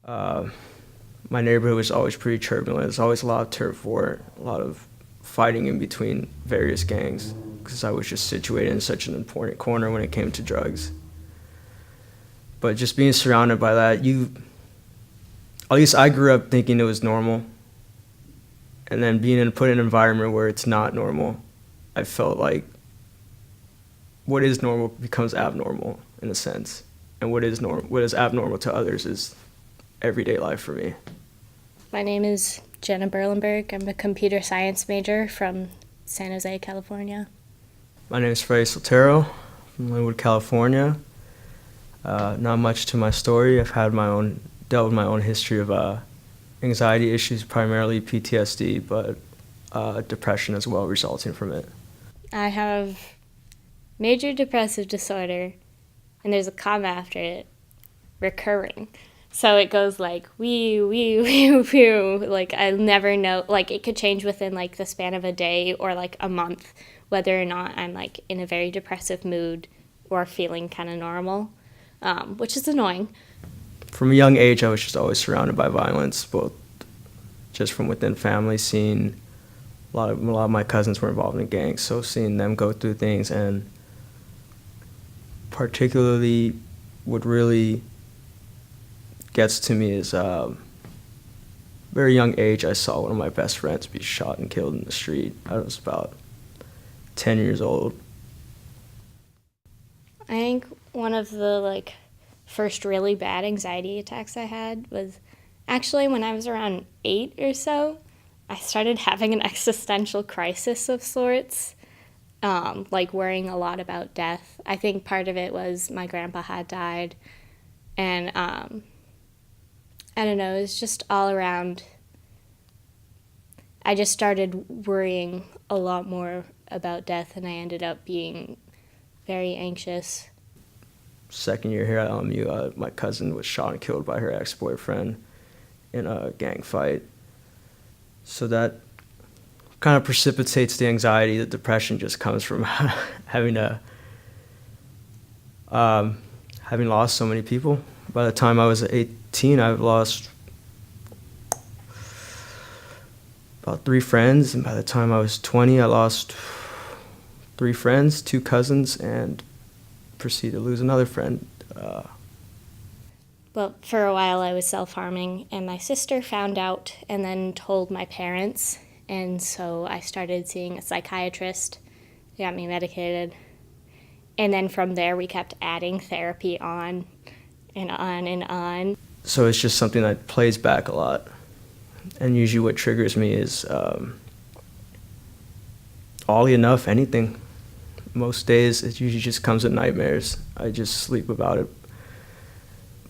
Uh, my neighborhood was always pretty turbulent. There's always a lot of turf war, a lot of fighting in between various gangs because I was just situated in such an important corner when it came to drugs. But just being surrounded by that, at least I grew up thinking it was normal. And then put in an environment where it's not normal, I felt like what is normal becomes abnormal in a sense. And what is abnormal to others is everyday life for me. My name is Jenna Berlinberg. I'm a computer science major from San Jose, California. My name is Freddy Soltero from Linwood, California. Not much to my story. Dealt with my own history of anxiety issues, primarily PTSD, but depression as well resulting from it. I have major depressive disorder, and there's a comma after it, recurring. So it goes like wee wee wee wee. Like I never know. Like it could change within like the span of a day or like a month, whether or not I'm like in a very depressive mood or feeling kind of normal, which is annoying. From a young age, I was just always surrounded by violence, both just from within family, seeing a lot of my cousins were involved in gangs, so seeing them go through things, and particularly what really gets to me is very young age, I saw one of my best friends be shot and killed in the street. I was about 10 years old. I think one of the like first really bad anxiety attacks I had was actually when I was around 8 or so. I started having an existential crisis of sorts, like worrying a lot about death. I think part of it was my grandpa had died, and I don't know, it was just all around. I just started worrying a lot more about death, and I ended up being very anxious. Second year here at LMU, my cousin was shot and killed by her ex-boyfriend in a gang fight. So that kind of precipitates the anxiety. The depression just comes from having to having lost so many people. By the time I was 18, I've lost about 3 friends, and by the time I was 20, I lost 3 friends, 2 cousins, and proceeded to lose another friend. But for a while, I was self harming, and my sister found out and then told my parents. And so I started seeing a psychiatrist. They got me medicated. And then from there, we kept adding therapy on and on and on. So it's just something that plays back a lot. And usually what triggers me is oddly enough, anything. Most days, it usually just comes with nightmares. I just sleep about it.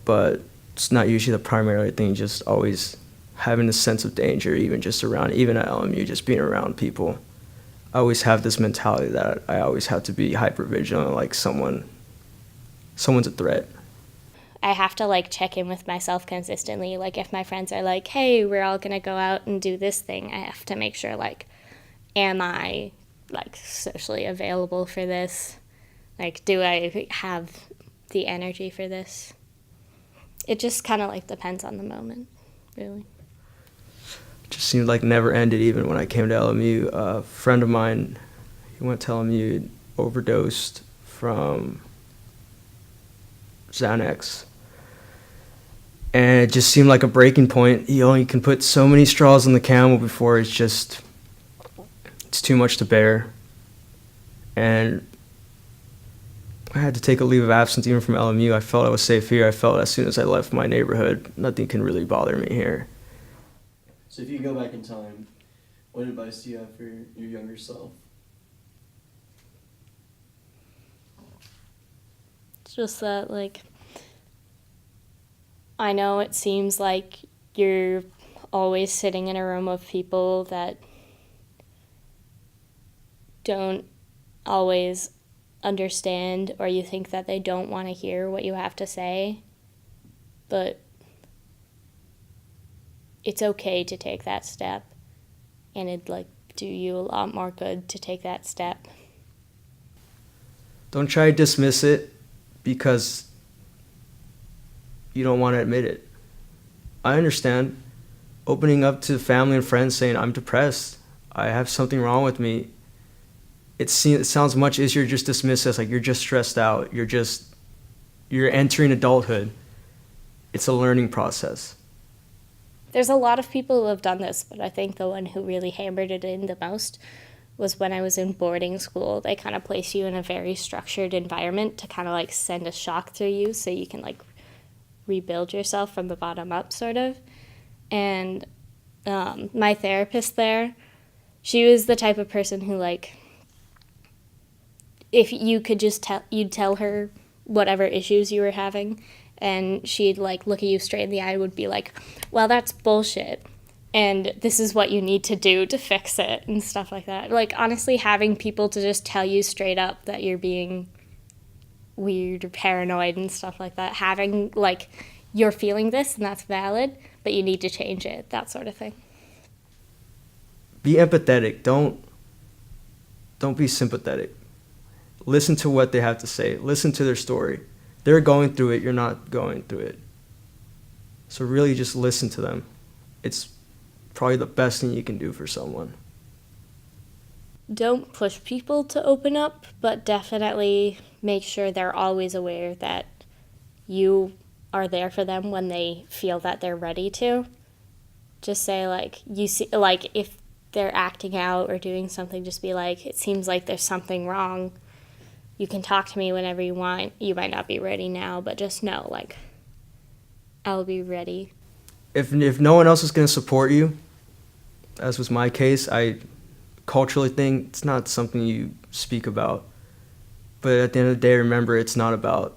But it's not usually the primary thing, just always having a sense of danger, even at LMU, just being around people. I always have this mentality that I always have to be hyper vigilant, like someone's a threat. I have to like check in with myself consistently. Like if my friends are like, hey, we're all gonna go out and do this thing, I have to make sure like, am I like socially available for this? Like, do I have the energy for this? It just kind of like depends on the moment, really. It just seemed like never ended even when I came to LMU. A friend of mine, he went to LMU, overdosed from Xanax. And it just seemed like a breaking point. You only can put so many straws on the camel before it's too much to bear. And I had to take a leave of absence even from LMU. I felt I was safe here. I felt as soon as I left my neighborhood, nothing can really bother me here. So if you could go back in time, what advice do you have for your younger self? It's just that, like, I know it seems like you're always sitting in a room of people that don't always understand, or you think that they don't want to hear what you have to say, but it's okay to take that step, and it'd like do you a lot more good to take that step. Don't try to dismiss it because you don't want to admit it. I understand. Opening up to family and friends saying, I'm depressed, I have something wrong with me. It sounds much easier just dismiss as like you're just stressed out. You're entering adulthood. It's a learning process. There's a lot of people who have done this, but I think the one who really hammered it in the most was when I was in boarding school. They kind of place you in a very structured environment to kind of like send a shock through you so you can like rebuild yourself from the bottom up, sort of. And my therapist there, she was the type of person who, like, if you could just you'd tell her whatever issues you were having, and she'd like look at you straight in the eye and would be like, well, that's bullshit, and this is what you need to do to fix it, and stuff like that. Like, honestly, having people to just tell you straight up that you're being weird or paranoid and stuff like that, having like, you're feeling this and that's valid, but you need to change it, that sort of thing. Be empathetic. Don't be sympathetic. Listen to what they have to say. Listen to their story. They're going through it. You're not going through it. So really just listen to them. It's probably the best thing you can do for someone. Don't push people to open up, but definitely make sure they're always aware that you are there for them when they feel that they're ready to. Just say, like, you see, like, if they're acting out or doing something, just be like, it seems like there's something wrong. You can talk to me whenever you want. You might not be ready now, but just know, like, I'll be ready. If no one else is going to support you, as was my case, I culturally think it's not something you speak about. But at the end of the day, remember, it's not about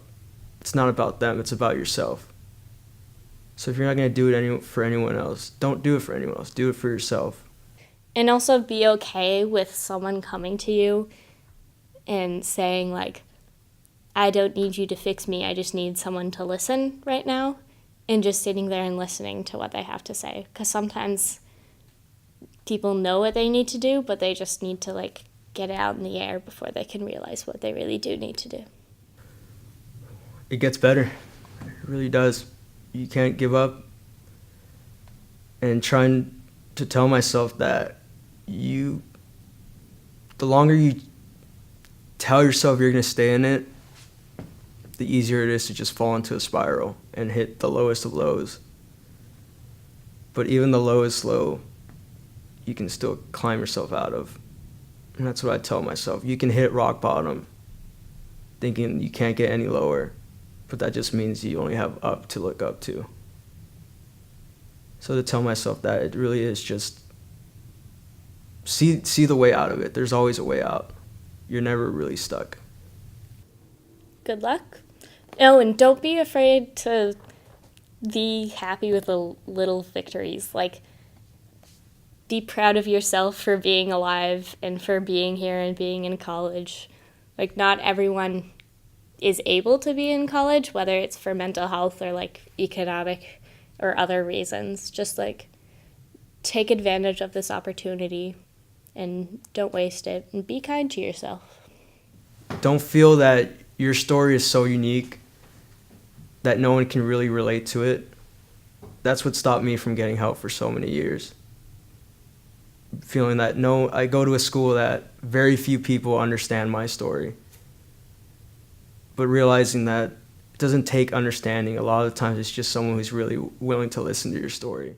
them, it's about yourself. So if you're not going to do it for anyone else, don't do it for anyone else. Do it for yourself. And also be okay with someone coming to you and saying, like, I don't need you to fix me, I just need someone to listen right now. And just sitting there and listening to what they have to say. Because sometimes people know what they need to do, but they just need to, like, get it out in the air before they can realize what they really do need to do. It gets better. It really does. You can't give up. And trying to tell myself that the longer you tell yourself you're going to stay in it, the easier it is to just fall into a spiral and hit the lowest of lows. But even the lowest low, you can still climb yourself out of. And that's what I tell myself. You can hit rock bottom thinking you can't get any lower, but that just means you only have up to look up to. So to tell myself that, it really is just see the way out of it. There's always a way out. You're never really stuck. Good luck. Oh, and don't be afraid to be happy with the little victories. Like, be proud of yourself for being alive and for being here and being in college. Like, not everyone is able to be in college, whether it's for mental health or, like, economic or other reasons. Just, like, take advantage of this opportunity and don't waste it, and be kind to yourself. Don't feel that your story is so unique that no one can really relate to it. That's what stopped me from getting help for so many years. Feeling that I go to a school that very few people understand my story. But realizing that it doesn't take understanding. A lot of the times it's just someone who's really willing to listen to your story.